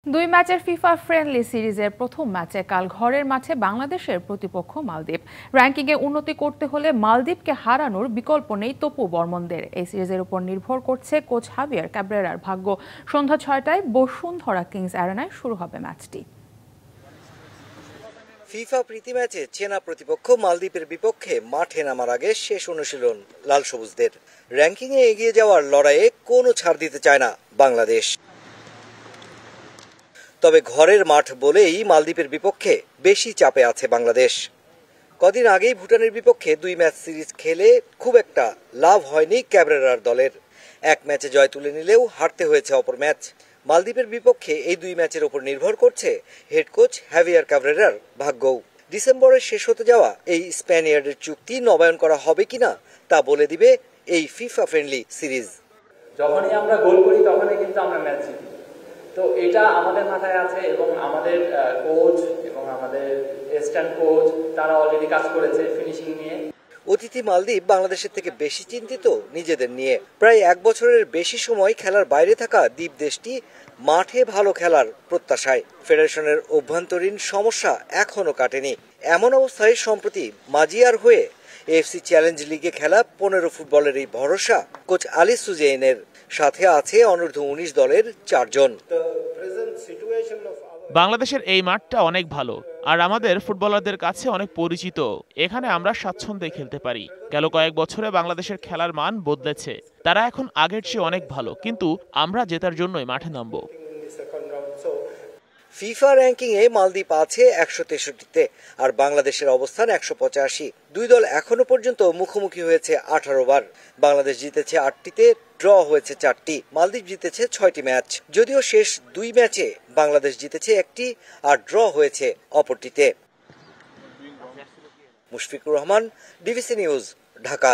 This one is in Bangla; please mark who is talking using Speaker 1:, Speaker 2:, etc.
Speaker 1: দুই ম্যাচের ফিফা ফ্রেন্ডলি সিরিজের প্রথম ম্যাচে কাল ঘরের মাঠে বাংলাদেশের প্রতিপক্ষ মালদ্বীপ। র্যাঙ্কিংয়ে উন্নতি করতে হলে মালদ্বীপকে হারানোর বিকল্প নেই তপু বর্মনদের। এই সিরিজের উপর নির্ভর করছে কোচ হাভিয়ার ক্যাব্রেরার ভাগ্য। সন্ধ্যা ৬টায় বসুন্ধরা কিংস অ্যারেনায় শুরু হবে ম্যাচটি।
Speaker 2: ফিফা প্রীতি ম্যাচে চেনা প্রতিপক্ষ মালদ্বীপের বিপক্ষে মাঠে নামার আগে শেষ অনুশীলন লাল সবুজদের। র্যাঙ্কিংয়ে এগিয়ে যাওয়ার লড়াইয়ে কোনো ছাড় দিতে চায় না বাংলাদেশ। তবে ঘরের মাঠ বলেই মালদ্বীপের বিপক্ষে বেশি চাপে আছে বাংলাদেশ। কদিন আগেই ভুটানের বিপক্ষে ২ ম্যাচ সিরিজ খেলে খুব একটা লাভ হয়নি ক্যাব্রেরার দলের। এক ম্যাচে জয় তুলে নিলেও হারতে হয়েছে অপর ম্যাচ। মালদ্বীপের বিপক্ষে এই ২ ম্যাচের ওপর নির্ভর করছে হেড কোচ হাভিয়ার ক্যাব্রেরার ভাগ্যও। ডিসেম্বরে শেষ হতে যাওয়া এই স্প্যানিয়ার্ডের চুক্তি নবায়ন করা হবে কিনা তা বলে দিবে এই ফিফা ফ্রেন্ডলি সিরিজ।
Speaker 3: যখনই আমরা গোল করি তখনই কিন্তু আমরা ম্যাচ জিতি। তো এটা আমাদের মাথায় আছে এবং আমাদের কোচ এবং আমাদের অ্যাসিস্ট্যান্ট কোচ তারা অলরেডি কাজ করেছে ফিনিশিং নিয়ে।
Speaker 2: অতিথি মালদ্বীপ বাংলাদেশের থেকে বেশি চিন্তিত নিজেদের নিয়ে। প্রায় এক বছরের বেশি সময় খেলার বাইরে থাকা দ্বীপ দেশটি মাঠে ভালো খেলার প্রত্যাশায়। ফেডারেশনের অভ্যন্তরীণ সমস্যা এখনো কাটেনি। এমন অবস্থায় সম্প্রতি মাজিয়ার হয়ে এএফসি চ্যালেঞ্জ লিগে খেলা ১৫ ফুটবলের এই ভরসা কোচ আলী সুজেইনের। সাথে আছে অনূর্ধ্ব ১৯ দলের ৪ জন।
Speaker 4: বাংলাদেশের এই মাঠটা অনেক ভালো আর আমাদের ফুটবলারদের কাছে অনেক পরিচিত। এখানে আমরা স্বাচ্ছন্দ্যে খেলতে পারি। গেল কয়েক বছরে বাংলাদেশের খেলার মান বদলেছে। তারা এখন আগের চেয়ে অনেক ভালো, কিন্তু আমরা জেতার জন্যই মাঠে নামবো।
Speaker 2: ফিফা র্যাঙ্কিংয়ে মালদ্বীপ আছে ১৬৩তে আর বাংলাদেশের অবস্থান ১৮৫। দুই দল এখনো পর্যন্ত মুখোমুখি হয়েছে ১৮ বার। বাংলাদেশ জিতেছে ৮টিতে, ড্র হয়েছে ৪টি। মালদ্বীপ জিতেছে ৬টি ম্যাচ। যদিও শেষ ২ ম্যাচে বাংলাদেশ জিতেছে ১টি আর ড্র হয়েছে অপরটিতে। মুশফিকুর রহমান, ডিবিসি নিউজ, ঢাকা।